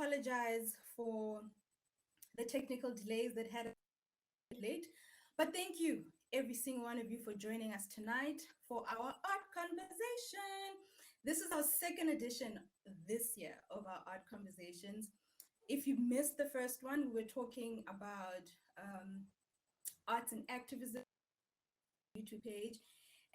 apologize for the technical delays that had late. But thank you, every single one of you, for joining us tonight for our art conversation. This is our second edition this year of our art conversations. If you missed the first one, we were talking about arts and activism YouTube page.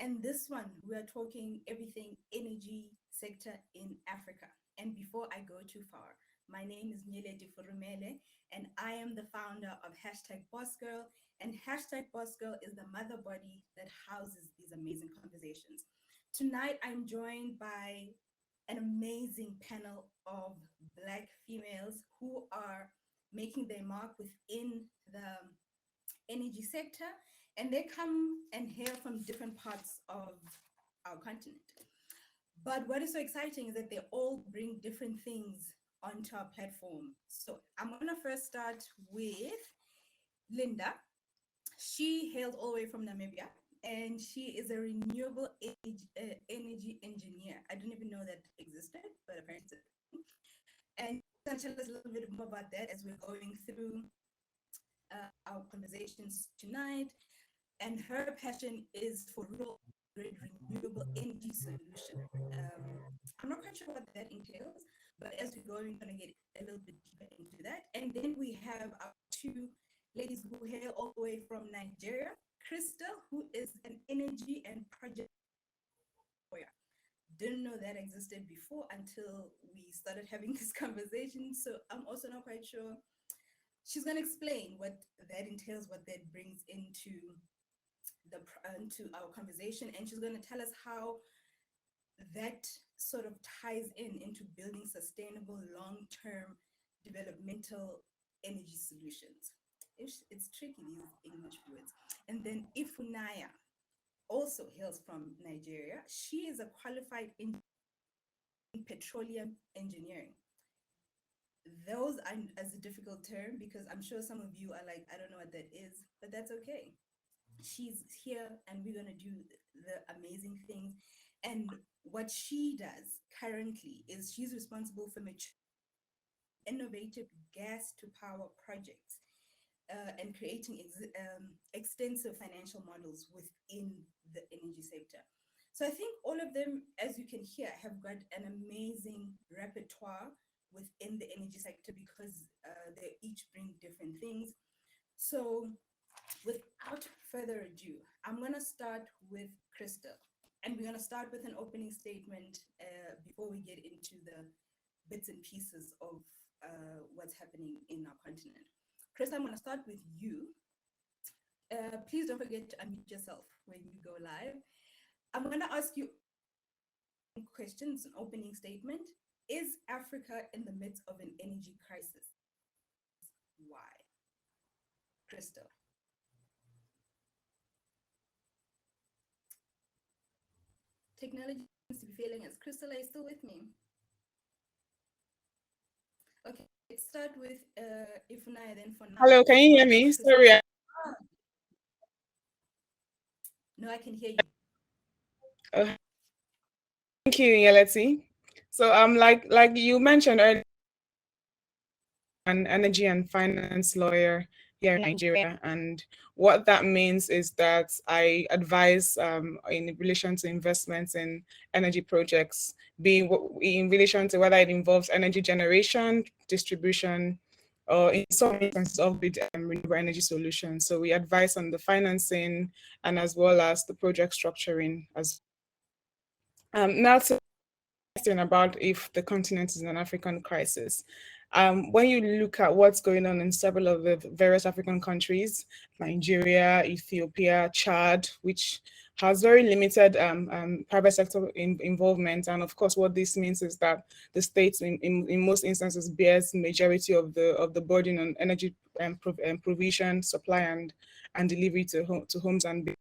And this one, we are talking everything energy sector in Africa. And before I go too far, my name is Nyeledi Furumele, and I am the founder of hashtag Boss Girl. And hashtag Boss Girl is the mother body that houses these amazing conversations. Tonight, I'm joined by an amazing panel of Black females who are making their mark within the energy sector, and they come and hail from different parts of our continent. But what is so exciting is that they all bring different things onto our platform. So I'm going to first start with Linda. She hails all the way from Namibia, and she is a renewable energy engineer. I didn't even know that existed, but apparently it's a thing. And she's going to tell us a little bit more about that as we're going through our conversations tonight. And her passion is for rural grid renewable energy solution. I'm not quite sure what that entails, but as we go, we're going to get a little bit deeper into that. And then we have our two ladies who hail all the way from Nigeria. Crystal, who is an energy and project lawyer. Didn't know that existed before until we started having this conversation. So I'm also not quite sure. She's going to explain what that entails, what that brings into our conversation, and she's going to tell us how that sort of ties into building sustainable long-term developmental energy solutions. It's tricky, these English words. And then Ifunaya also hails from Nigeria. She is a qualified in petroleum engineering. Those are as a difficult term because I'm sure some of you are like, I don't know what that is, but that's okay. She's here and we're going to do the amazing things. And what she does currently is she's responsible for innovative gas to power projects and creating extensive financial models within the energy sector. So I think all of them, as you can hear, have got an amazing repertoire within the energy sector because they each bring different things. So without further ado, I'm going to start with Crystal. And we're going to start with an opening statement before we get into the bits and pieces of what's happening in our continent. Crystal, I'm going to start with you. Please don't forget to unmute yourself when you go live. I'm going to ask you questions, an opening statement. Is Africa in the midst of an energy crisis? Why? Crystal. Technology seems to be failing us. Crystal, are you still with me? Okay, let's start with Ifunaya then for now. Hello, can you hear me? Sorry. No, I can hear you. Thank you, Yeleti. So like you mentioned earlier, an energy and finance lawyer here in Nigeria, and what that means is that I advise in relation to investments in energy projects, be in relation to whether it involves energy generation, distribution, or in some instances of renewable energy solutions. So we advise on the financing and as well as the project structuring as now to question about if the continent is in an African crisis. When you look at what's going on in several of the various African countries, Nigeria, Ethiopia, Chad, which has very limited private sector involvement. And of course, what this means is that the state in most instances bears majority of the burden on energy provision, supply and delivery to homes, and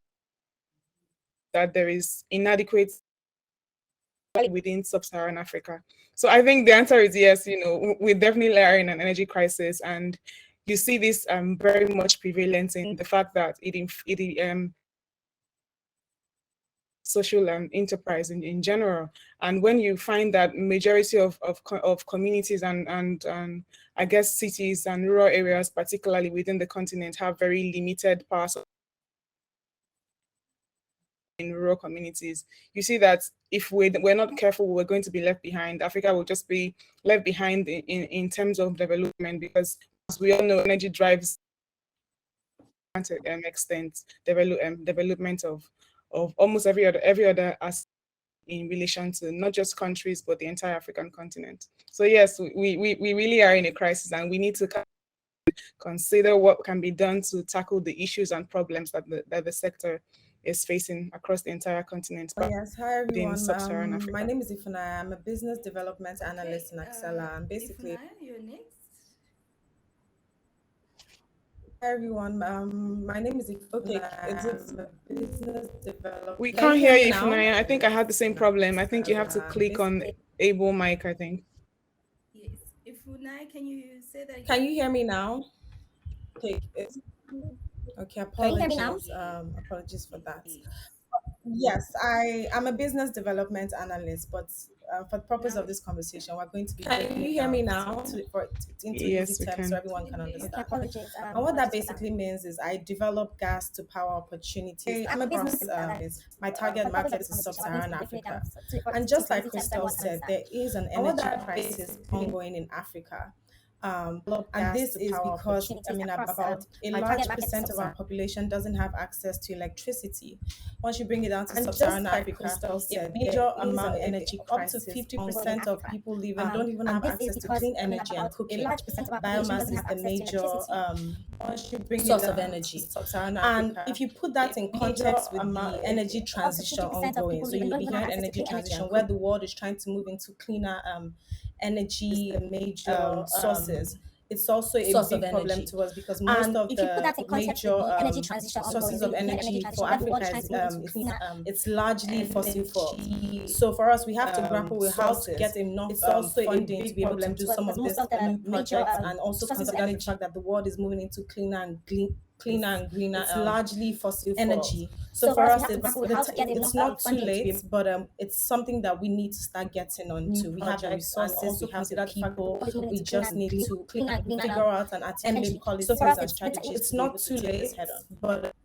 that there is inadequate within sub-Saharan Africa. So I think the answer is yes. We definitely are in an energy crisis, and you see this very much prevalent in the fact that it social enterprise in general. And when you find that majority of communities and I guess cities and rural areas, particularly within the continent, have very limited power in rural communities, you see that if we're not careful, we're going to be left behind. Africa will just be left behind in terms of development, because as we all know, energy drives to extent development of almost every other aspect in relation to not just countries but the entire African continent. So yes, we really are in a crisis, and we need to consider what can be done to tackle the issues and problems that the sector is facing across the entire continent, Yes, hi in everyone. sub-Saharan My Africa. name is Ifuna. I'm a business development Okay, analyst in Axela. And basically, Ifunaya, you're next. hi everyone. My name is Ifuna. Okay, is it? I'm a business development. We Can you can't hear hear me you, now? Funaya. I think I had the same problem. I think you have to click on Basically, able mic, I think. Yes. Ifunaya, can you say that can again? you hear me now? Okay, okay. Yes, we Apologies. can hear you. Apologies for Yes, that. yes. Yes, I'm a business development analyst, but for the purpose Now of we this conversation, we're going to be can breaking you it hear me down now? into easy Yes, we terms so can. everyone can Yes. understand. Apologies. And what that Apologies for that. basically means is I develop gas to power opportunities I'm a business across analyst. my For the target purpose of market this is conversation, we're going to sub-Saharan be breaking it down Africa. to And just like easy terms so Crystal everyone can said, understand. there is an And what energy that crisis basically ongoing in Africa. And gas this to is power because, I opportunities mean, across about a my large target market is percent of our sub-Saharan. population doesn't have access to electricity. Once you bring it down to And just sub-Saharan like Africa, Crystal a said, there major is an amount, energy up to crisis ongoing in 50% of Africa. people live and don't even And have this is access to because, clean I mean, energy and about a cooking. large percent of our population Biomass doesn't is have the access to major, electricity once you bring it source of down to energy. sub-Saharan And Africa, if you put a that in major context with amount, the energy up to transition 50% of ongoing. people So living you will don't be even have hearing access to energy clean energy transition and where cook the world is trying to move into cleaner is energy the major sources. It's also a source of big problem energy. to us because most And of if you put the that in context with major the energy transition ongoing, sources so of you hear energy energy transition for where the world Africa is trying is to move into cleaner it's largely fossil fuels. energy So for us, we have to grapple with how to sources. get enough It's also a funding to big be able to problem do to us some because of most these of the new major projects, and also sources of considering the energy fact that the world is moving into cleaner and greener it's largely fossil fuels. energy. So So for for us, we us, have to grapple with how to get it's enough not too funding to be able late, but it's something that we need to start getting new onto. We have the projects and resources, also we have the consider the fact that the people. world is moving We into just need to cleaner and greener figure out and articulate energy. So for us, policies and strategies it's to be not able to too take this late, head on. but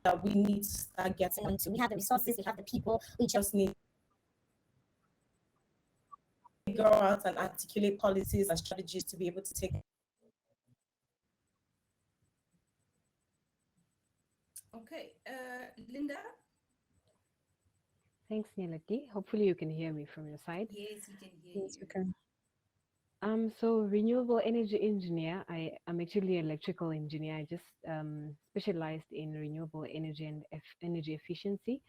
that we need to start getting onto. We have the resources, we have the people. We just need to figure out and articulate policies and strategies to be able to take. Okay, Linda. Thanks, Nilati. Hopefully you can hear me from your side. Yes, we can hear Yes, we you. can. So renewable energy engineer. I'm actually an electrical engineer. I just specialized in renewable energy and energy efficiency.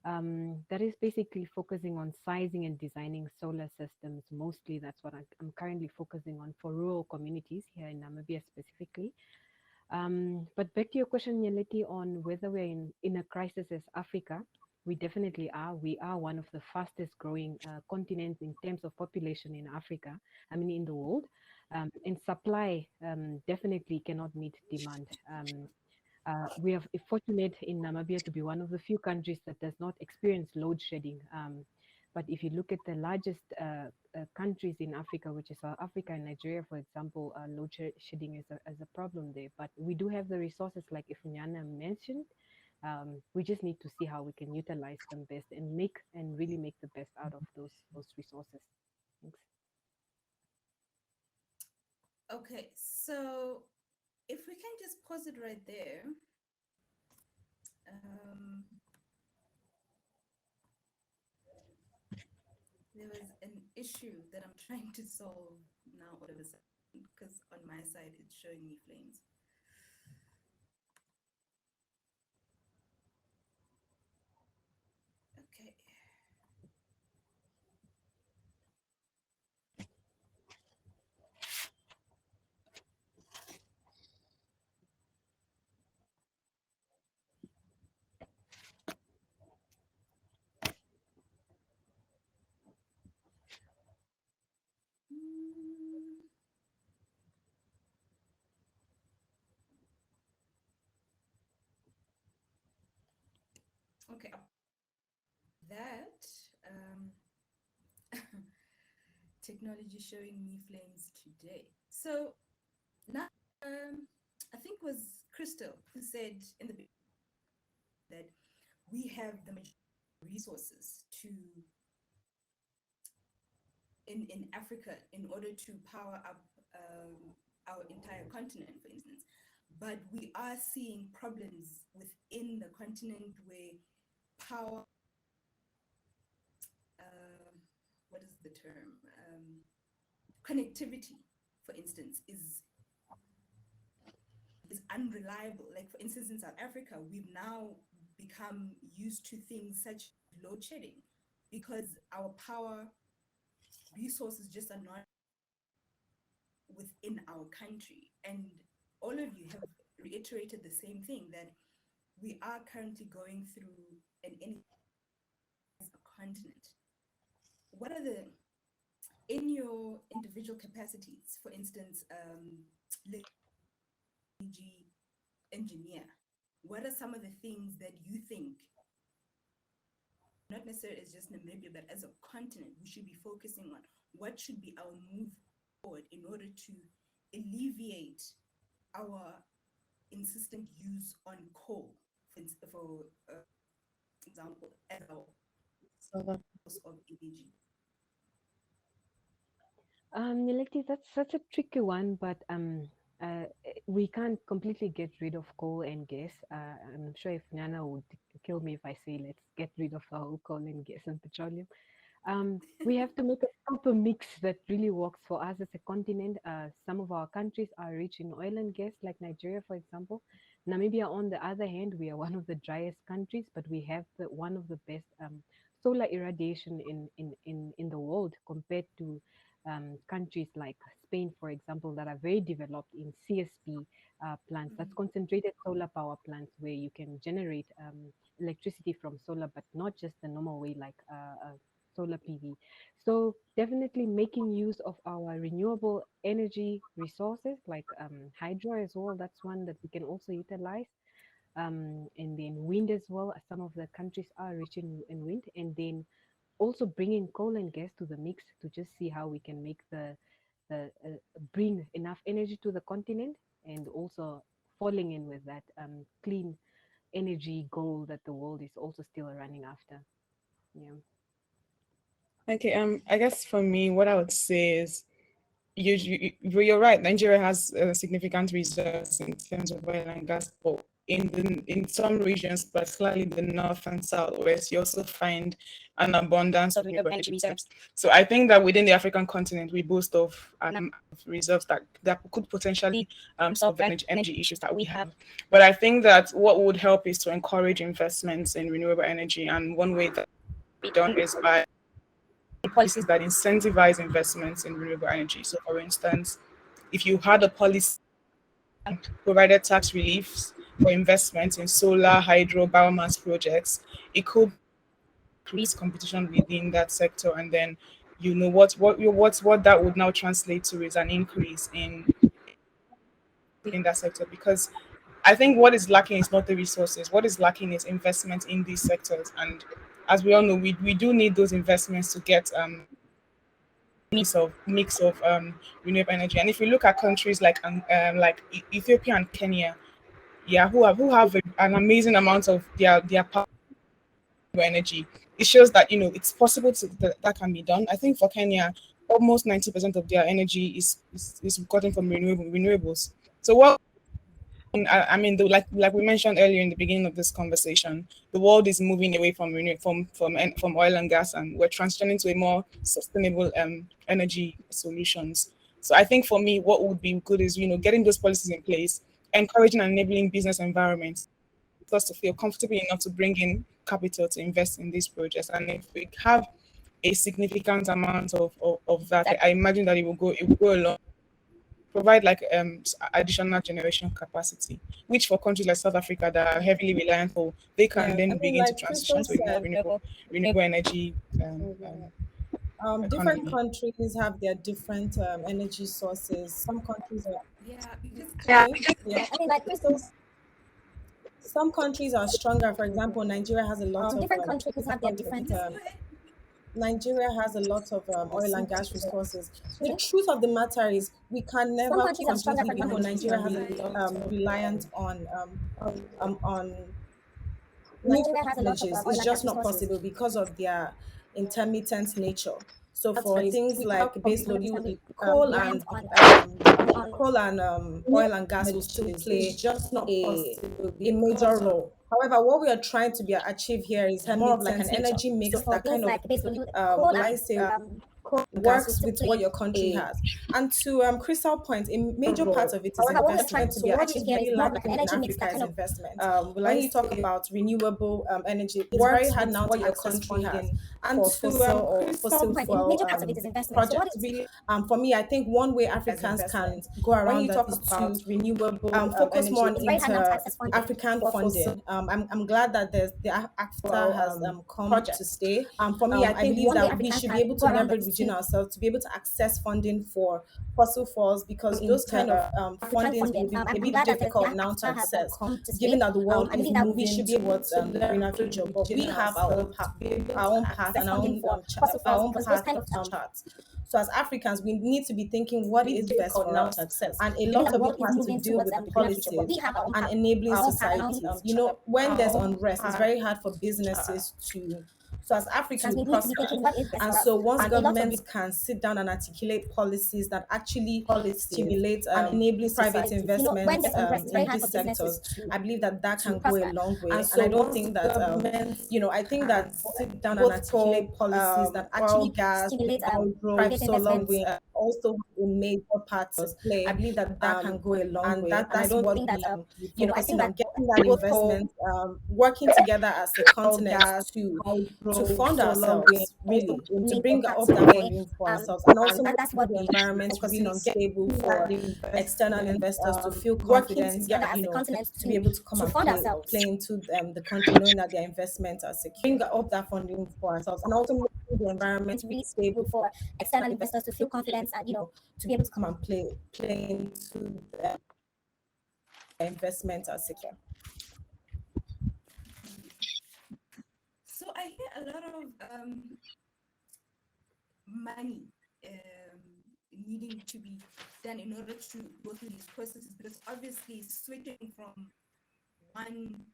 That is basically focusing on sizing and designing solar systems. Mostly, that's what I'm currently focusing on for rural communities here in Namibia specifically. But back to your question, Yeleti, on whether we're in a crisis as Africa, we definitely are. We are one of the fastest growing continents in terms of population in Africa, I mean, in the world. And supply definitely cannot meet demand. We are fortunate in Namibia to be one of the few countries that does not experience load shedding. But if you look at the largest countries in Africa, which is South Africa and Nigeria, for example, shedding is a problem there. But we do have the resources, like Ifunyana mentioned. We just need to see how we can utilize them best and really make the best out of those resources. Thanks. Okay, so if we can just pause it right there. Um, there was an issue that I'm trying to solve now all of a sudden because on my side it's showing me flames. Okay. Mm, Okay, that um, technology showing me flames today. So now, I think it was Crystal who said in the beginning that we have the resources to in Africa in order to power up our entire continent, for instance. But we are seeing problems within the continent where power, uh, what is the term? Connectivity, for instance, is unreliable. Like for instance, in South Africa, we've now become used to things such as load shedding because our power resources just are not within our country. And all of you have reiterated the same thing that we are currently going through an energy as a continent. What are the, in your individual capacities, for instance, energy engineer, what are some of the things that you think, not necessarily as just Namibia, but as a continent, we should be focusing on? What should be our move forward in order to alleviate our insistent use on coal, for example, as our source of energy? Nileti, that's such a tricky one, but we can't completely get rid of coal and gas. I'm sure if Nana would kill me if I say let's get rid of the whole coal and gas and petroleum. We have to make a proper mix that really works for us as a continent. Some of our countries are rich in oil and gas, like Nigeria, for example. Namibia, on the other hand, we are one of the driest countries, but we have one of the best solar irradiation in the world compared to countries like Spain, for example, that are very developed in CSP plants. That's Mm. concentrated solar power plants where you can generate electricity from solar, but not just the normal way like solar PV. So definitely making use of our renewable energy resources like hydro as well. That's one that we can also utilize. And then wind as well. Some of the countries are rich in wind, and then also bringing coal and gas to the mix to just see how we can make the bring enough energy to the continent, and also falling in with that clean energy goal that the world is also still running after. Yeah. Okay, I guess for me, what I would say is you're right. Nigeria has significant reserves in terms of oil and gas, but in some regions, particularly the north and southwest, you also find an abundance of renewable energy reserves. So I think that within the African continent, we boast of reserves that could potentially solve the energy issues that we have. But I think that what would help is to encourage investments in renewable energy, and one way that be done is by policies that incentivize investments in renewable energy. So, for instance, if you had a policy provided tax reliefs for investments in solar, hydro, biomass projects, it could increase competition within that sector, and then what that would now translate to is an increase in that sector, because I think what is lacking is not the resources. What is lacking is investment in these sectors, and as we all know, we do need those investments to get mix of renewable energy. And if you look at countries like Ethiopia and Kenya, yeah, who have an amazing amount of their power energy, it shows that it's possible that can be done. I think for Kenya, almost 90% of their energy is gotten from renewables. So what I mean, like we mentioned earlier in the beginning of this conversation, the world is moving away from oil and gas, and we're transitioning to a more sustainable energy solutions. So I think for me, what would be good is getting those policies in place, encouraging and enabling business environments for us to feel comfortable enough to bring in capital to invest in these projects. And if we have a significant amount of that, I imagine that it will go a long provide like additional generation capacity, which for countries like South Africa that are heavily reliant on, they can Yeah, I then mean, begin to like Crystal transition to a more said, renewable energy different economy. countries have their different energy sources. Some countries are Yeah, because okay. Yeah, I mean, like Crystal some countries are stronger. For example, Nigeria has a lot of Different countries have their different. Nigeria has a lot of oil and gas resources. The Mhm. truth of the matter is, we can Some never countries are stronger. For completely. example, Nigeria has Nigeria reliant on renewable Nigeria has a lot of energies. oil It's and gas just not resources. possible because of their intermittent nature. So But for things we like cannot baseload, completely coal and reliant on oil and gas will still play a major role. However, what we are trying to achieve here is more of like an energy so mix for that things kind of like basically coal will I and say coal and gas will works still with what play your country a. has. And to Crystal point, a major part of it is However, what we're investment. trying to What achieve is here is really more of like an lacking in energy mix Africa that is kind of investment. When you talk about renewable energy, it's very hard now to access funding and to fossil point. A fuel major part of it is investment. So what projects. is really For me, I think one way Africans can go around that is to focus more on it's very hard now to access funding African for funding. I'm glad that the AFTA has come to stay. For me, I I think believe one way that we Africans should be can able go to around that leverage is within to ourselves to be able to access funding for fossil fuels, because those kind of African fundings will funding. be a I'm bit glad that the difficult now to AFTA has access, come to stay. given that the world I is believe that we moving should be able towards to the greener future. But we have our own path access and funding for fossil our fuels own because those path kind of to chart. So as Africans, we need to be thinking what is best for us, and a lot the of it world is has to moving do towards with the the greener future. But policies we have our own and path, enabling our own path, and our societies. You know, when there's unrest, it's very hard for businesses to. So as Africans, we we need to be prosper. thinking what is best And for us. so once And a lot of governments can sit down and articulate policies that actually stimulate and enabling private societies. You know, when investments there's unrest, it's very in hard for these businesses sectors, I believe that that to can go a prosper. long way. And And so I don't once think that I think that sit down and both articulate policies that oil, actually gas, stimulate hydro, private solar, investments wind, also have a major part to play. I believe that that can go a long And way. And I that's don't what think that we I focusing think on, that getting that both coal, investment, working together as a continent gas, to hydro, fund solar, wind, ourselves, also really, to major bring parts up to that play. funding for ourselves, and also And make that's what the we should be environment focusing really on, stable for external investors to feel working confident together that, as a continent to be able to come to and fund ourselves. play into the country, knowing that their investments are secure. Bring up that funding for ourselves, and also making the environment It's really really stable good for external investors to feel confident and to be able to come and play into their investments are secure. So I hear a lot of money needing to be done in order to go through these processes, because obviously switching from one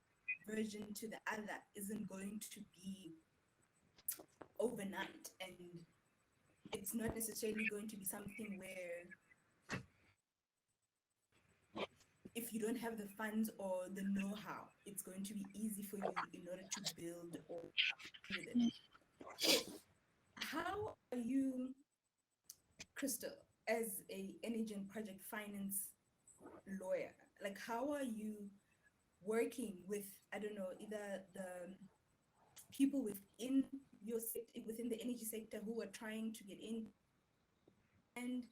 version to the other isn't going to be overnight, and it's not necessarily going to be something where if you don't have the funds or the know-how, it's going to be easy for you in order to build or with it. So how are you, Crystal, as a energy and project finance lawyer, like how are you working with, I don't know, either the people within your within the energy sector who are trying to get in, and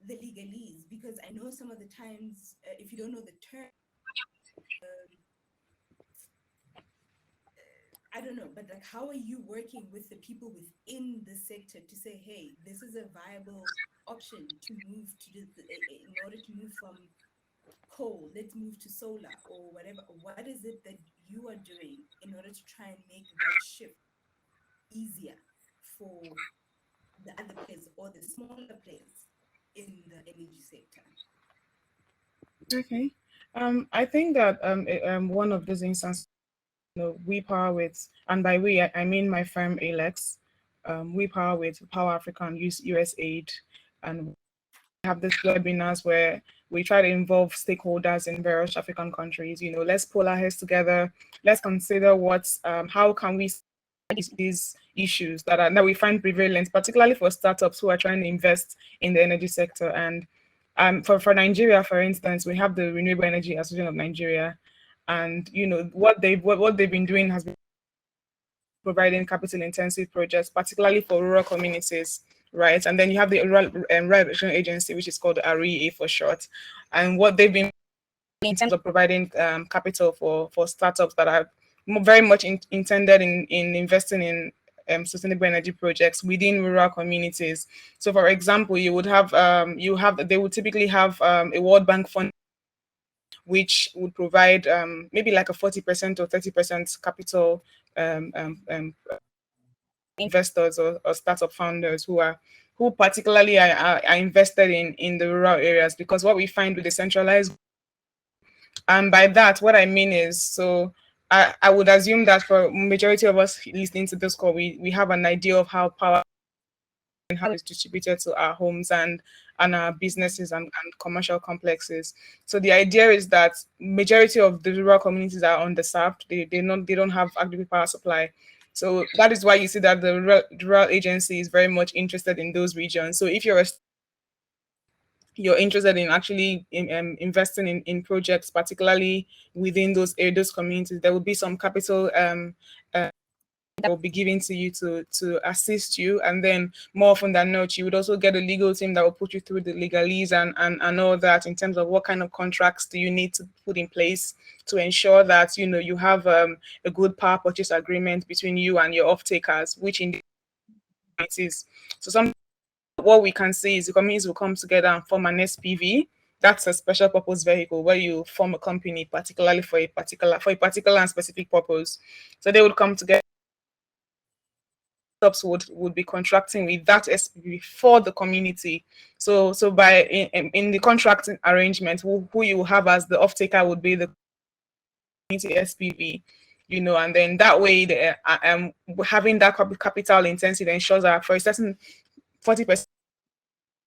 the legalese? Because I know some of the times, if you don't know the term, I don't know, but like, how are you working with the people within the sector to say, hey, this is a viable option to move to in order to move from coal, let's move to solar or whatever. What is it that you are doing in order to try and make that shift easier for the other players or the smaller players in the energy sector? Okay. I think that one of these instances, we power with, and by we I mean my firm Alex. We power with Power Africa and USAID, and have these webinars where we try to involve stakeholders in various African countries. Let's pull our heads together. Let's consider how can we these issues that we find prevalent, particularly for startups who are trying to invest in the energy sector. And for Nigeria, for instance, we have the Renewable Energy Association of Nigeria, and what they've been doing has been providing capital intensive projects, particularly for rural communities, right? And then you have the Rural Regulation Agency, which is called REA for short, and what they've been in terms of providing capital for startups that are very much intended in investing in sustainable energy projects within rural communities. So, for example, they would typically have a World Bank fund which would provide maybe like a 40% or 30% capital investors or startup founders who particularly are invested in the rural areas, because what we find with the centralized, and by that what I mean is, so I would assume that for majority of us listening to this call, we have an idea of how power and how it's distributed to our homes and our businesses and commercial complexes. So the idea is that majority of the rural communities are underserved. They don't have adequate power supply. So that is why you see that the rural agency is very much interested in those regions. So if you're interested in actually investing in projects, particularly within those communities, there will be some capital that will be given to you to assist you. And then more often than not, you would also get a legal team that will put you through the legalese and all that, in terms of what kind of contracts do you need to put in place to ensure that you have a good power purchase agreement between you and your off takers, which in it is. So what we can see is the communities will come together and form an SPV. That's a special purpose vehicle where you form a company particularly for a particular and specific purpose. So they would come together, would be contracting with that SPV for the community. So by in the contracting arrangement, who you have as the off taker would be the community SPV, and then that way having that capital intensity ensures that for a certain 40%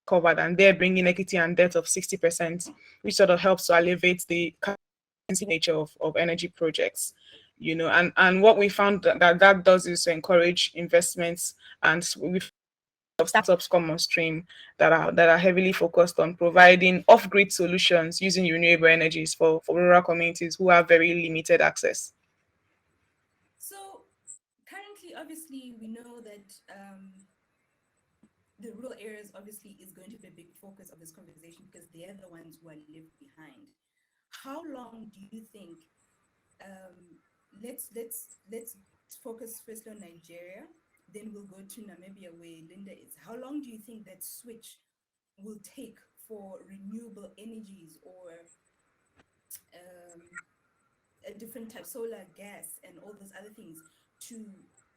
covered, and they're bringing equity and debt of 60%, which sort of helps to alleviate the nature of energy projects. And what we found that does is to encourage investments, and we've of startups come on stream that are heavily focused on providing off-grid solutions using renewable energies for rural communities who have very limited access. So currently, obviously, we know that the rural areas obviously is going to be a big focus of this conversation because they're the ones who are left behind. How long do you think? Let's focus first on Nigeria, then we'll go to Namibia where Linda is. How long do you think that switch will take for renewable energies or um, a different type, solar, gas, and all those other things to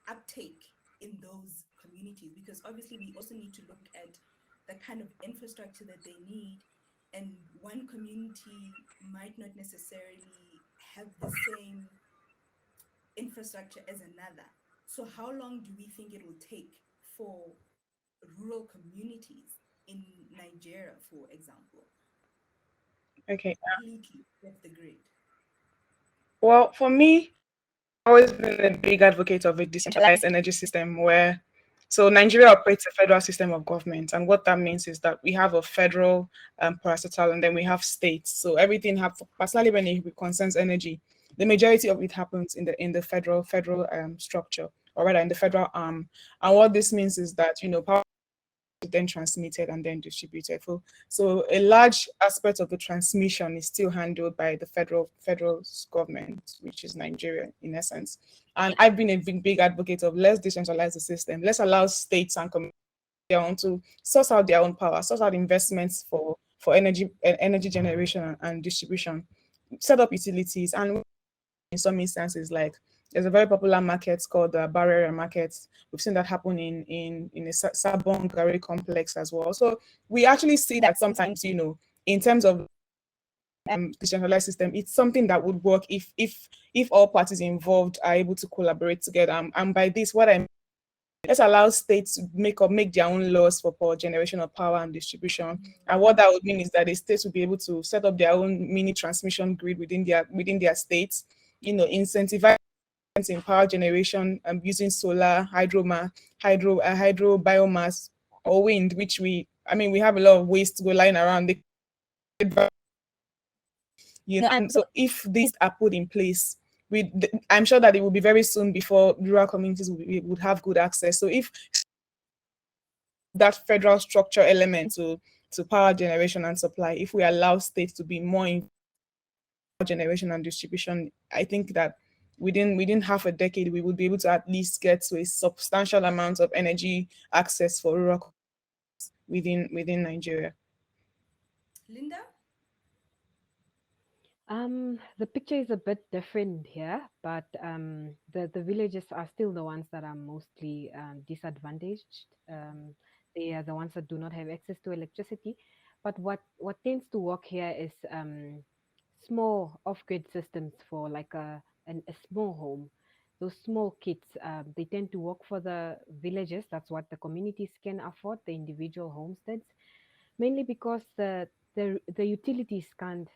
uptake in those communities? Because obviously we also need to look at the kind of infrastructure that they need, and one community might not necessarily have the same infrastructure as another. So how long do we think it will take for rural communities in Nigeria, for example, Okay. completely off the grid? Well, for me, I've always been a big advocate of a decentralized energy system where, so Nigeria operates a federal system of government, and what that means is that we have a federal parastatal, and then we have states. So everything personally when it concerns energy, the majority of it happens in the federal structure, or rather in the federal arm. And what this means is that power then transmitted and then distributed. So a large aspect of the transmission is still handled by the federal government, which is Nigeria in essence. And I've been a big advocate of, let's decentralize the system. Let's allow states and communities their own to source out their own power, source out investments for energy generation and distribution, set up utilities, and in some instances, like there's a very popular market called the barrier market. We've seen that happen in a Sabon Gari complex as well. So we actually see that sometimes, in terms of decentralized system, it's something that would work if all parties involved are able to collaborate together. And by this, what I mean, let's allow states to make their own laws for power generation of power and distribution. And what that would mean is that the states will be able to set up their own mini transmission grid within their states, incentivize in power generation using solar, hydro biomass, or wind, which we have a lot of waste to go lying around. And so if these are put in place, I'm sure that it will be very soon before rural communities would have good access. So if that federal structure element to power generation and supply, if we allow states to be more in generation and distribution, I think that within half a decade we would be able to at least get to a substantial amount of energy access for rural within Nigeria. Linda? The picture is a bit different here, but the villages are still the ones that are mostly disadvantaged. They are the ones that do not have access to electricity. But what tends to work here is small off-grid systems for like a small home. Those small kits, they tend to work for the villages. That's what the communities can afford, the individual homesteads, mainly because the utilities can't,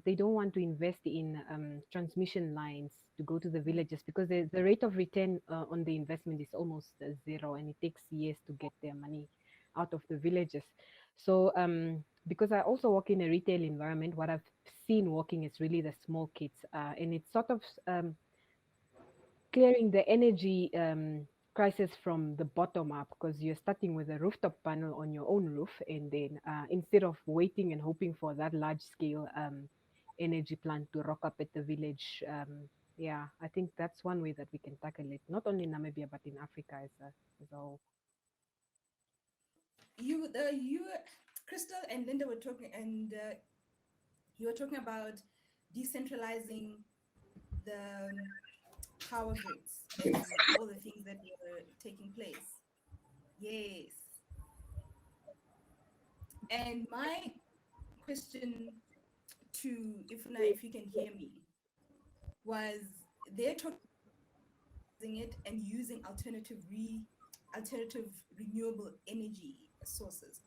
they don't want to invest in transmission lines to go to the villages, because the rate of return on the investment is almost zero, and it takes years to get their money out of the villages. So because I also work in a retail environment, what I've seen working is really the small kits, and it's sort of clearing the energy crisis from the bottom up, because you're starting with a rooftop panel on your own roof, and then instead of waiting and hoping for that large scale energy plant to rock up at the village. Yeah, I think that's one way that we can tackle it, not only in Namibia but in Africa as a whole. You, Crystal and Linda were talking, and you were talking about decentralizing the power grids and all the things that were taking place. Yes. And my question to Ifuna, if you can hear me, was they're talking it and using alternative renewable energy sources.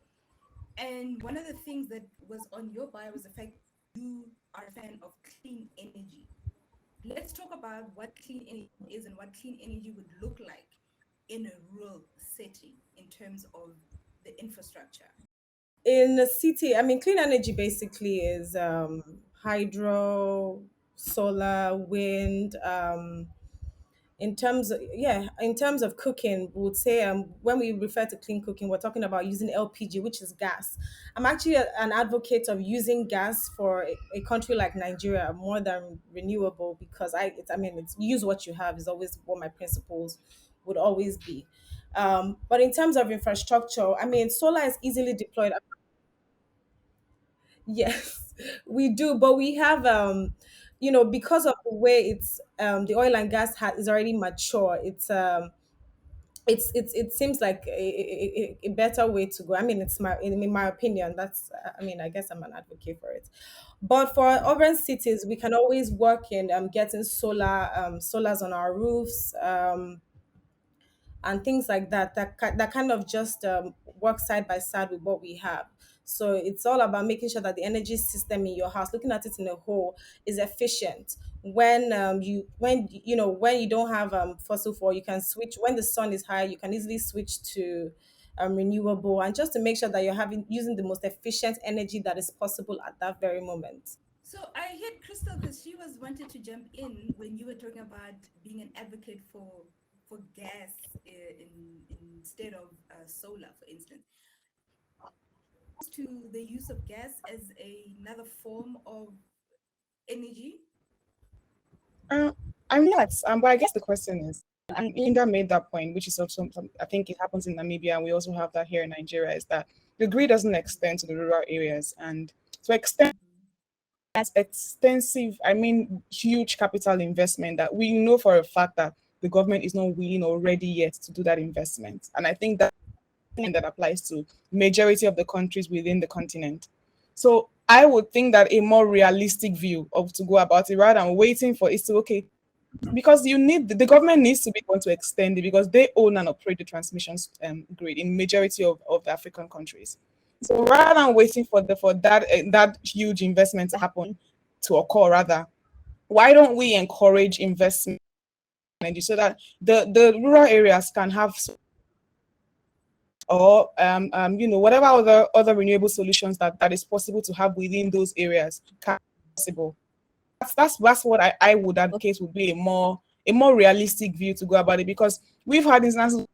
And one of the things that was on your bio was the fact you are a fan of clean energy. Let's talk about what clean energy is and what clean energy would look like in a rural setting in terms of the infrastructure. In the city, I mean, clean energy basically is hydro, solar, wind. In terms of cooking, we would say when we refer to clean cooking, we're talking about using LPG, which is gas. I'm actually an advocate of using gas for a country like Nigeria more than renewable, because I mean, it's use what you have is always what my principles would always be. But in terms of infrastructure, I mean, solar is easily deployed. Yes, we do, but we have because of the way it's the oil and gas is already mature. It seems like a better way to go. I mean, in my opinion. That's I mean, I guess I'm an advocate for it. But for urban cities, we can always work in getting solars on our roofs. And things like that that kind of just work side by side with what we have. So it's all about making sure that the energy system in your house, looking at it in a whole, is efficient. When you don't have fossil fuel, you can switch. When the sun is high, you can easily switch to renewable, and just to make sure that you're having using the most efficient energy that is possible at that very moment. So I heard Crystal because she was wanted to jump in when you were talking about being an advocate for gas instead of solar, for instance, to the use of gas as another form of energy. Uh, I'm not, but I guess the question is, and Linda made that point, which is also I think it happens in Namibia, and we also have that here in Nigeria, is that the grid doesn't extend to the rural areas, and to extend that's extensive, I mean, huge capital investment that we know for a fact that the government is not willing or ready yet to do that investment, and I think that applies to majority of the countries within the continent. So I would think that a more realistic view of to go about it rather than waiting for it to okay, because you need the government needs to be able to extend it because they own and operate the transmission grid in majority of the African countries. So rather than waiting for that huge investment to happen to occur, rather, why don't we encourage investment in energy so that the rural areas can have or whatever other renewable solutions that is possible to have within those areas can be possible. That's what I would advocate would be a more realistic view to go about it because we've had instances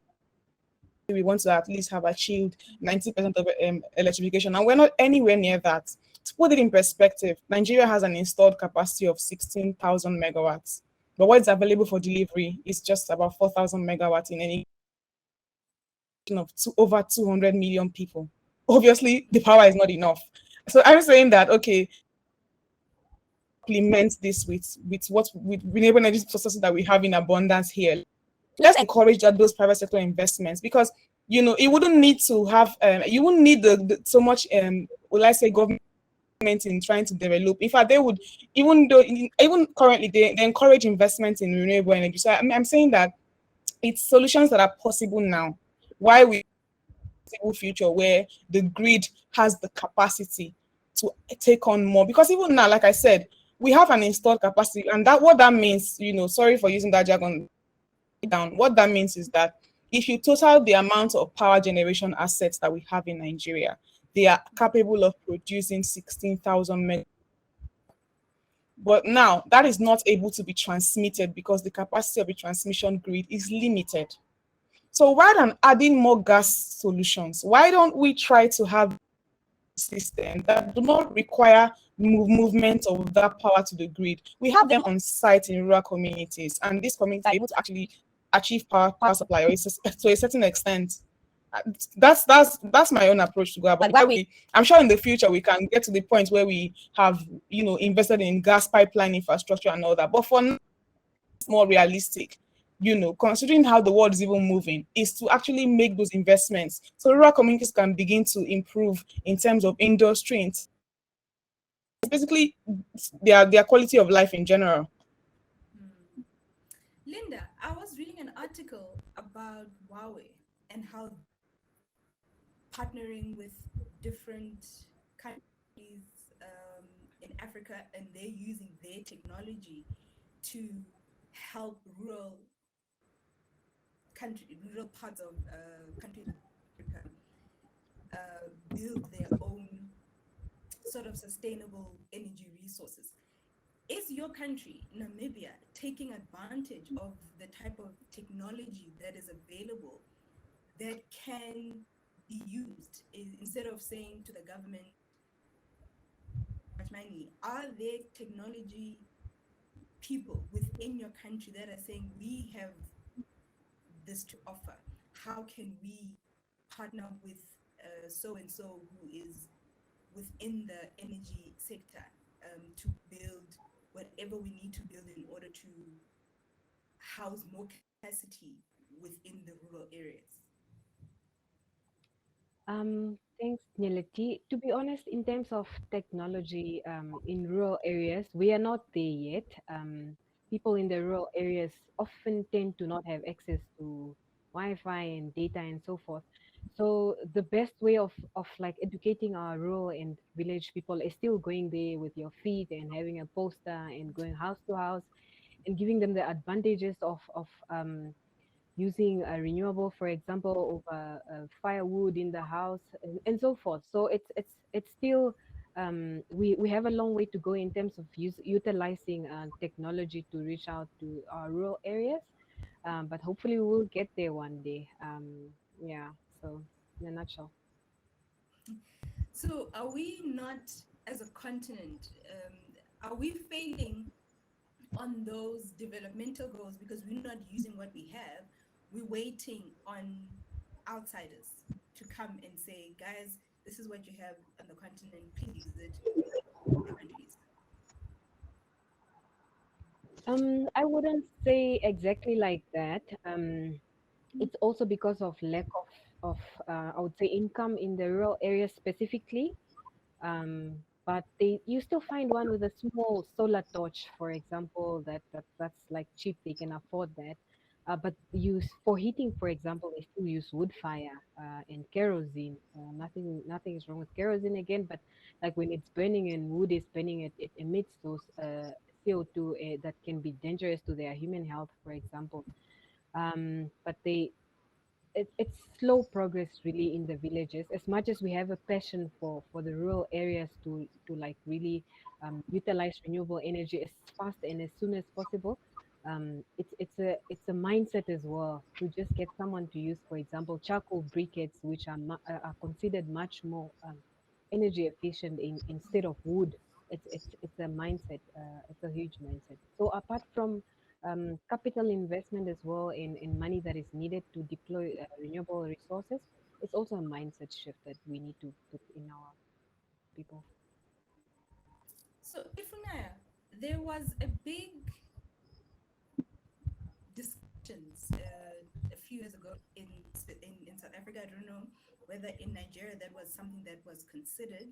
we want to at least have achieved 90% of electrification and we're not anywhere near that. To put it in perspective, Nigeria has an installed capacity of 16,000 megawatts, but what's available for delivery is just about 4,000 megawatts in any of over 200 million people. Obviously, the power is not enough. So I'm saying that, okay, implement this with renewable energy sources that we have in abundance here. Let's encourage those private sector investments, because it wouldn't need to have you wouldn't need so much will I say government in trying to develop. In fact, they would, even though even currently they encourage investment in renewable energy. So I'm saying that it's solutions that are possible now. Why we future where the grid has the capacity to take on more, because even now, like I said, we have an installed capacity, and that what that means, sorry for using that jargon down, what that means is that if you total the amount of power generation assets that we have in Nigeria, they are capable of producing 16,000 meg. But now that is not able to be transmitted because the capacity of the transmission grid is limited. So rather than adding more gas solutions, why don't we try to have a system that do not require movement of that power to the grid? We have them on site in rural communities, and these communities are able to actually achieve power supply, or to a certain extent. That's my own approach to go about. Why I'm sure in the future we can get to the point where we have invested in gas pipeline infrastructure and all that. But for now, it's more realistic, considering how the world is even moving, is to actually make those investments so rural communities can begin to improve in terms of industry, and basically their quality of life in general. Hmm. Linda, I was reading an article about Huawei and how partnering with different countries in Africa, and they're using their technology to help rural parts of countries in Africa build their own sort of sustainable energy resources. Is your country, Namibia, taking advantage of the type of technology that is available that can be used instead of saying to the government, much money? Are there technology people within your country that are saying, we have this to offer? How can we partner with so and so who is within the energy sector to build whatever we need to build in order to house more capacity within the rural areas? Thanks, Nyeleti. To be honest, in terms of technology in rural areas, we are not there yet. People in the rural areas often tend to not have access to Wi-Fi and data and so forth. So the best way of like educating our rural and village people is still going there with your feet and having a poster and going house to house and giving them the advantages of using a renewable, for example, over firewood in the house and so forth. So it's still we have a long way to go in terms of utilizing technology to reach out to our rural areas. But hopefully we will get there one day. Yeah. So in a nutshell. So, are we not, as a continent, are we failing on those developmental goals because we're not using what we have? We're waiting on outsiders to come and say, guys, this is what you have on the continent, please use it in the countries. I wouldn't say exactly like that. It's also because of lack of I would say income in the rural areas specifically. But you still find one with a small solar torch, for example, that's like cheap. They can afford that. But use for heating, for example, they still use wood fire and kerosene. Nothing is wrong with kerosene again, but like when it's burning and wood is burning, it emits those CO2 that can be dangerous to their human health, for example. But it's slow progress really in the villages. As much as we have a passion for the rural areas to like really utilize renewable energy as fast and as soon as possible, it's a mindset as well to just get someone to use, for example, charcoal briquettes, which are considered much more energy efficient instead of wood. It's a mindset. It's a huge mindset. So apart from capital investment as well in money that is needed to deploy renewable resources, it's also a mindset shift that we need to put in our people. So, Ifunaya, there was a big discussions a few years ago in South Africa. I don't know whether in Nigeria that was something that was considered,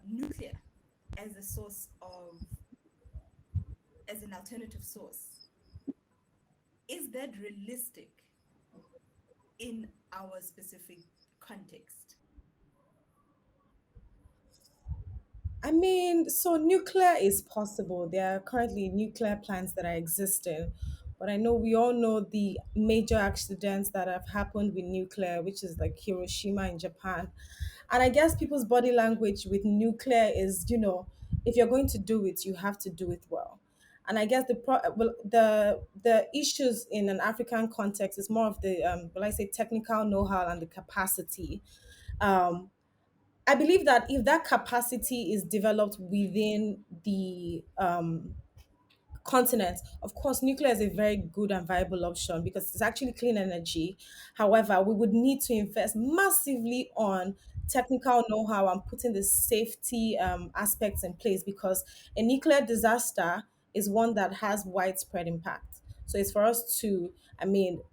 nuclear as a source of, as an alternative source. Is that realistic in our specific context? I mean, so nuclear is possible. There are currently nuclear plants that are existing, but I know we all know the major accidents that have happened with nuclear, which is like Hiroshima in Japan. And I guess people's body language with nuclear is, if you're going to do it, you have to do it well. And I guess the issues in an African context is more of the well, I say technical know-how and the capacity. Um, I believe that if that capacity is developed within the continent, of course, nuclear is a very good and viable option because it's actually clean energy. However, we would need to invest massively on technical know-how and putting the safety aspects in place because a nuclear disaster is one that has widespread impact. So it's for us to, I mean,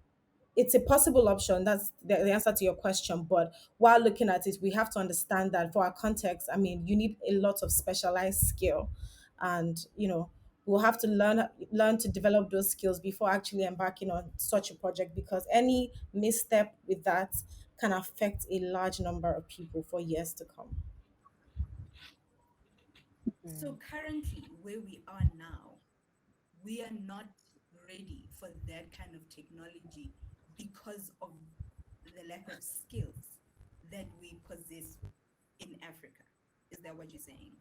it's a possible option. That's the answer to your question. But while looking at it, we have to understand that for our context, I mean, you need a lot of specialized skill, and we'll have to learn to develop those skills before actually embarking on such a project because any misstep with that can affect a large number of people for years to come. So Mm. currently, where we are now, we are not ready for that kind of technology because of the lack of skills that we possess in Africa. Is that what you're saying?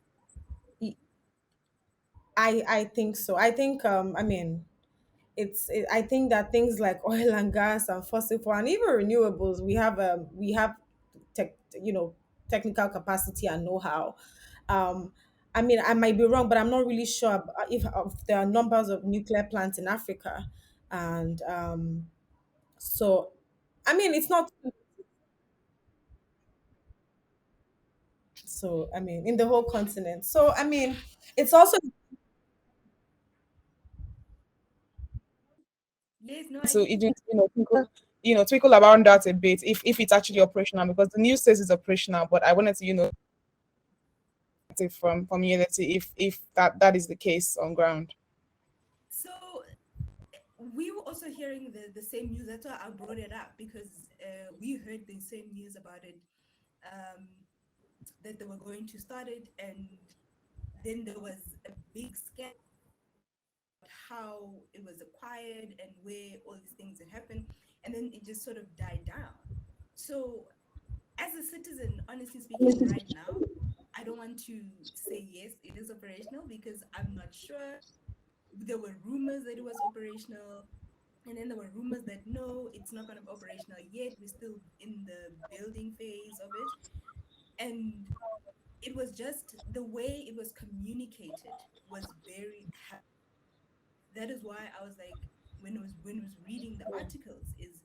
I think so. I think I mean I think that things like oil and gas and fossil fuel and even renewables, we have tech, technical capacity and know-how. Um, I mean, I might be wrong, but I'm not really sure if there are numbers of nuclear plants in Africa, and so I mean, it's not so. I mean, in the whole continent. So I mean, it's also Yes, no, I So hear it you. just, twinkle around that a bit if it's actually operational because the news says it's operational, but I wanted to, it from unity if that is the case on ground. So we were also hearing the same news. That's why I brought it up because we heard the same news about it, um, that they were going to start it, and then there was a big scandal how it was acquired and where all these things had happened, and then it just sort of died down. So, as a citizen, honestly speaking, right now, I don't want to say yes, it is operational because I'm not sure. There were rumors that it was operational, and then there were rumors that no, it's not going to be operational yet. We're still in the building phase of it. And it was just the way it was communicated was very that is why I was like, when I was reading the articles, is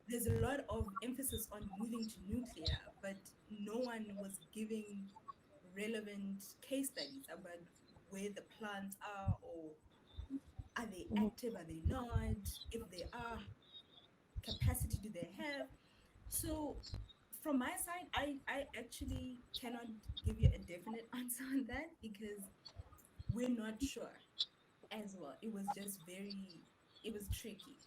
there's a lot of emphasis on moving to nuclear, but no one was giving relevant case studies about where the plants are they active, are they not, if they are, capacity do they have. So from my side, I actually cannot give you a definite answer on that because we're not sure as well. It was just very, it was tricky.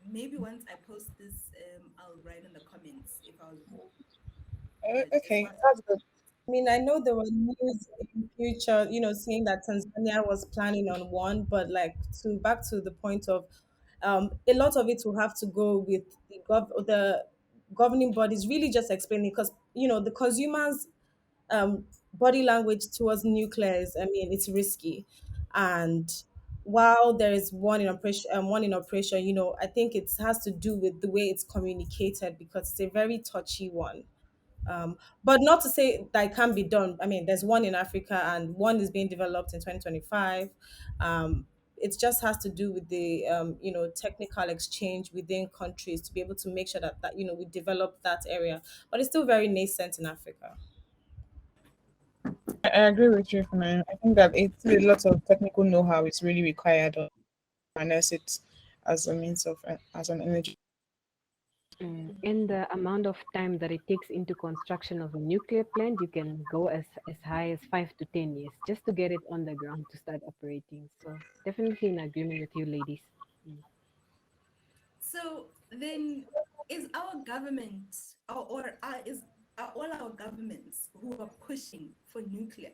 Maybe once I post this, I'll write in the comments if I was wrong. But as Okay, far as that's good. I mean, I know there were news in future, saying that Tanzania was planning on one, but like to back to the point of, a lot of it will have to go with the governing bodies really just explaining because the consumers body language towards nuclear is, I mean, it's risky, and while there is one in operation, I think it has to do with the way it's communicated because it's a very touchy one. But not to say that it can be done. I mean, there's one in Africa and one is being developed in 2025. It just has to do with the technical exchange within countries to be able to make sure that we develop that area. But it's still very nascent in Africa. I agree with you, Funaya. I think that it's a lot of technical know-how is really required to harness it as a means of as an energy. And the amount of time that it takes into construction of a nuclear plant, you can go as high as 5 to 10 years just to get it on the ground to start operating. So definitely in agreement with you, ladies. Mm. So then, is our government, are all our governments who are pushing for nuclear,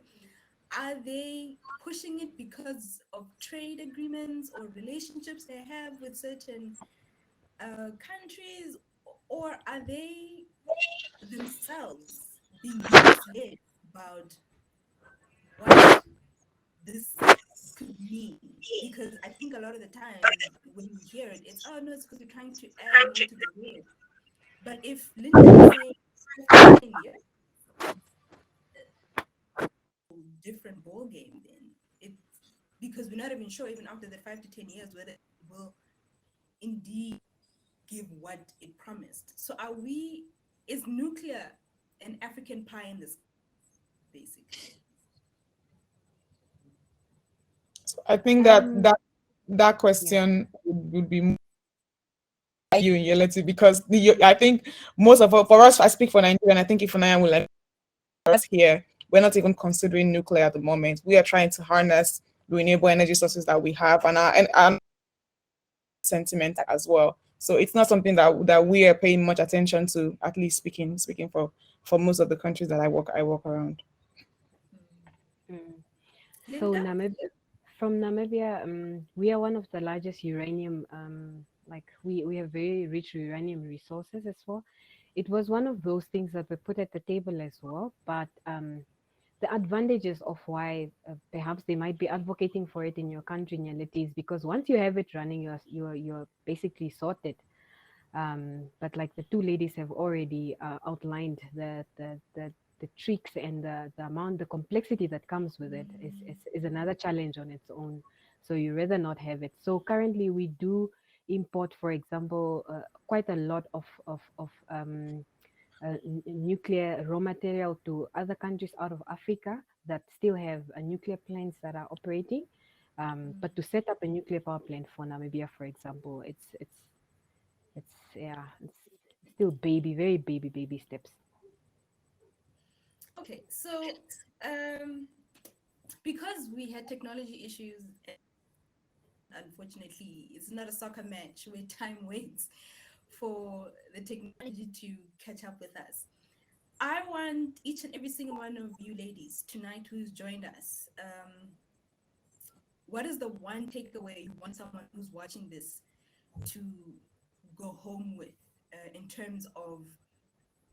are they pushing it because of trade agreements or relationships they have with certain countries, or are they themselves being misled about what this could mean? Because I think a lot of the time when we hear it, it's, oh no, it's because we're trying to add more to the grid. But if Linda is saying 5 to 10 years, different ball game, then it's because we're not even sure even after the 5 to 10 years whether it will indeed give what it promised. So are we? Is nuclear an African pie in this, basically? I think Um, that yeah. question would be more you in reality because I think most of for us, I speak for Nigeria, and I think if Funaya will us here, we're not even considering nuclear at the moment. We are trying to harness renewable energy sources that we have and our sentiment as well. So it's not something that we are paying much attention to, at least speaking for most of the countries that I walk around. Mm. So Linda? Namibia, from Namibia, we are one of the largest uranium. Like we have very rich uranium resources as well. It was one of those things that were put at the table as well, but the advantages of why perhaps they might be advocating for it in your country, Nyaleti, is because once you have it running, you're basically sorted. But like the two ladies have already outlined, the tricks and the amount, the complexity that comes with it is another challenge on its own. So you rather not have it. So currently we do import, for example, quite a lot of nuclear raw material to other countries out of Africa that still have nuclear plants that are operating. But to set up a nuclear power plant for Namibia, for example, it's yeah, it's still baby, very baby steps. Okay, so um, because we had technology issues, unfortunately, it's not a soccer match where time waits for the technology to catch up with us. I want each and every single one of you ladies tonight who's joined us. What is the one takeaway you want someone who's watching this to go home with in terms of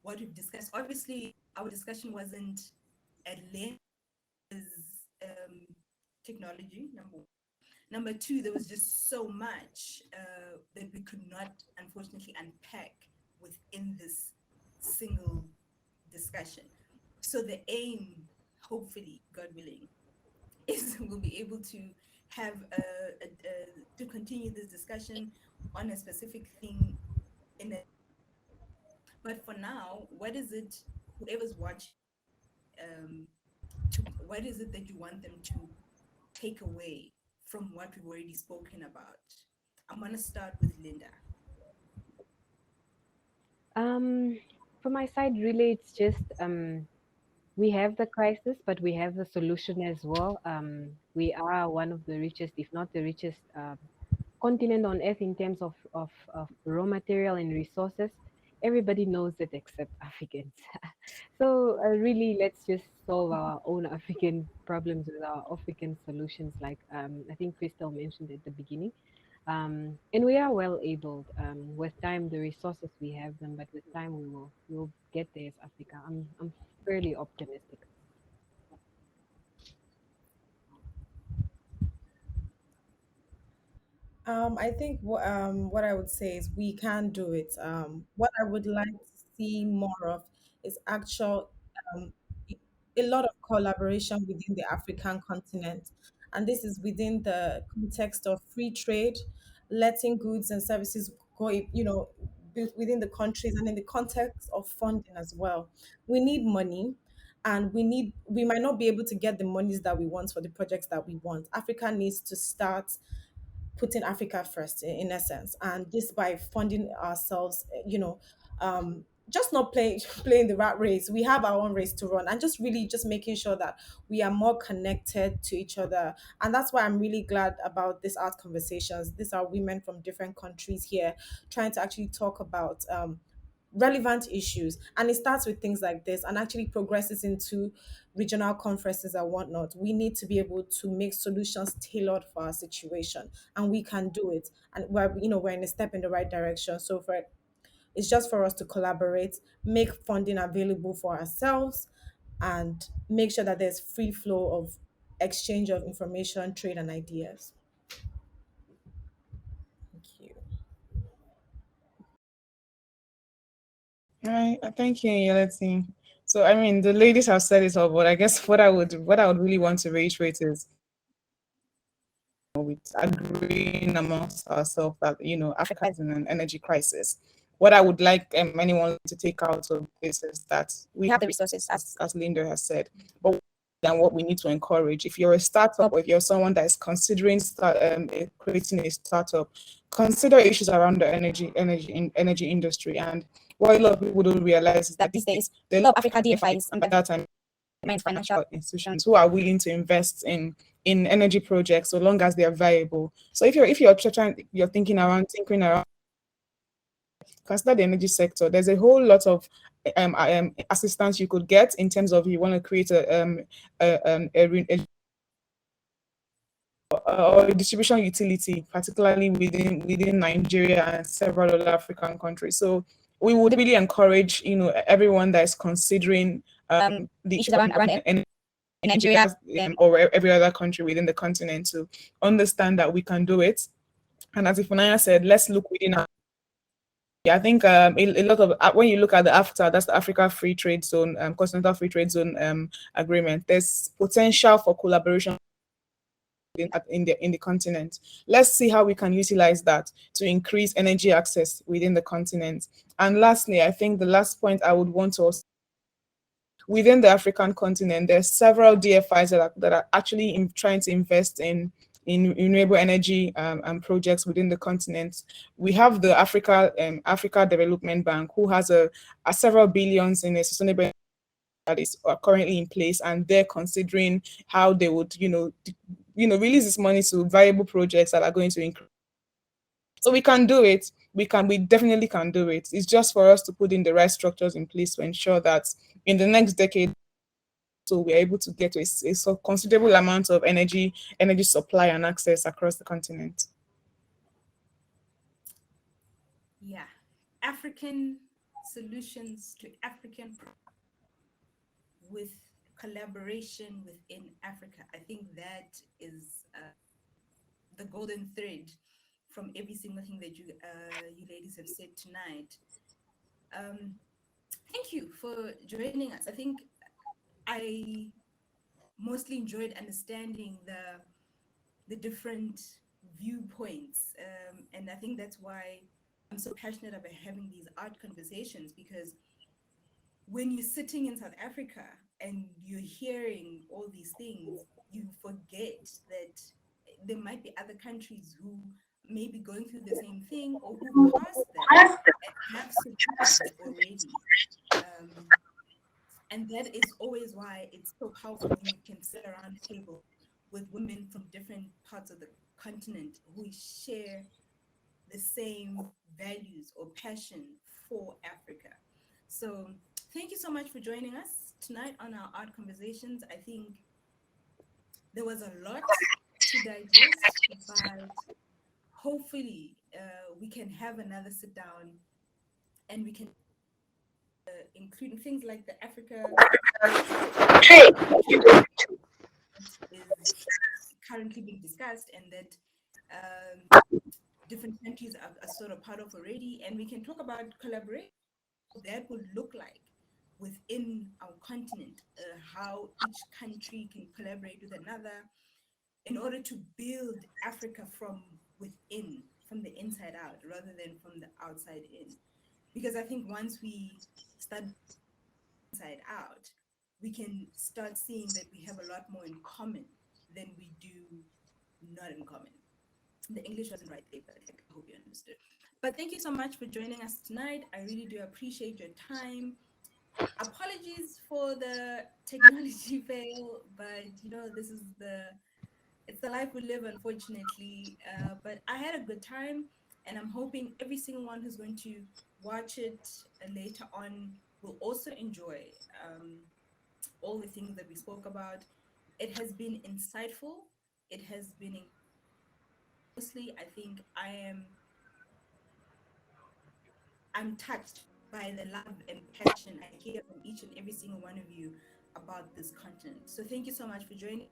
what we've discussed? Obviously, our discussion wasn't at length as technology, number one. Number two, there was just so much that we could not, unfortunately, unpack within this single discussion. So the aim, hopefully, God willing, is we'll be able to have to continue this discussion on a specific thing in a. But for now, what is it? Whoever's watching, um, what is it that you want them to take away from what we've already spoken about? I'm gonna start with Linda. Um, from my side, really, it's just we have the crisis, but we have the solution as well. We are one of the richest, if not the richest, continent on earth in terms of raw material and resources. Everybody knows it except Africans. So really, let's just solve our own African problems with our African solutions, like I think Crystal mentioned at the beginning. And we are well able. With time, the resources we have them, but with time, we will get there as Africa. I'm fairly optimistic. I think what I would say is we can do it. What I would like to see more of is actual um, a lot of collaboration within the African continent, and this is within the context of free trade, letting goods and services go, within the countries and in the context of funding as well. We need money, and we might not be able to get the monies that we want for the projects that we want. Africa needs to start putting Africa first in essence, and this by funding ourselves, just not playing playing the rat race. We have our own race to run, and just really just making sure that we are more connected to each other. And that's why I'm really glad about this art conversations. These are women from different countries here trying to actually talk about relevant issues, and it starts with things like this and actually progresses into regional conferences and whatnot. We need to be able to make solutions tailored for our situation, and we can do it, and we're in a step in the right direction. So for it's just for us to collaborate, make funding available for ourselves, and make sure that there's free flow of exchange of information, trade, and ideas. Thank you. Right, thank you, Yeleti. So, I mean, the ladies have said it all, but I guess what I would really want to reiterate is with agreeing amongst ourselves that Africa is in an energy crisis. What I would like anyone to take out of this is that we have the resources, as Linda has said, but than what we need to encourage. If you're a startup or if you're someone that is considering creating a startup, consider issues around the energy industry. And what a lot of people don't realize is that these days there are a lot of Africa DFIs and by that time financial institutions who are willing to invest in energy projects so long as they are viable. So if you're trying, you're tinkering around, consider the energy sector. There's a whole lot of assistance you could get in terms of you want to create a distribution utility, particularly within Nigeria and several other African countries. So we would really encourage everyone that is considering the issues around energy in Nigeria or every other country within the continent to understand that we can do it. And as Ifunanya said, let's look within our. Yeah, I think a lot of when you look at the AFTA, that's the Africa Free Trade Zone, Continental Free Trade Zone agreement. There's potential for collaboration in the continent. Let's see how we can utilize that to increase energy access within the continent. And lastly, I think the last point I would want to also within the African continent, there's several DFIs that are actually trying to invest in renewable energy and projects within the continent. We have the Africa Development Bank, who has a several billions in a sustainable that is currently in place, and they're considering how they would, release this money to viable projects that are going to increase. So we can do it. We definitely can do it. It's just for us to put in the right structures in place to ensure that in the next decade, so we're able to get to a considerable amount of energy supply and access across the continent. Yeah, African solutions to with collaboration within Africa. I think that is the golden thread from every single thing that you ladies have said tonight. Um, Thank you for joining us. I think I mostly enjoyed understanding the different viewpoints, and I think that's why I'm so passionate about having these art conversations, because when you're sitting in South Africa and you're hearing all these things, you forget that there might be other countries who may be going through the same thing or who passed that and have solutions already. Um, and that is always why it's so powerful when you can sit around a table with women from different parts of the continent who share the same values or passion for Africa. So thank you so much for joining us tonight on our art conversations. I think there was a lot to digest, but hopefully we can have another sit down and we can include things like the Africa is currently being discussed, and that different countries are sort of part of already, and we can talk about collaboration that would look like within our continent, how each country can collaborate with another in order to build Africa from within, from the inside out, rather than from the outside in. Because I think once we start inside out, we can start seeing that we have a lot more in common than we do not in common. The English wasn't right there, but I hope you understood. But thank you so much for joining us tonight. I really do appreciate your time. Apologies for the technology fail, but this is it's the life we live, unfortunately. But I had a good time, and I'm hoping every single one who's going to watch it later on will also enjoy all the things that we spoke about. It has been insightful. It has been mostly, I think I'm touched by the love and passion I hear from each and every single one of you about this content. So thank you so much for joining.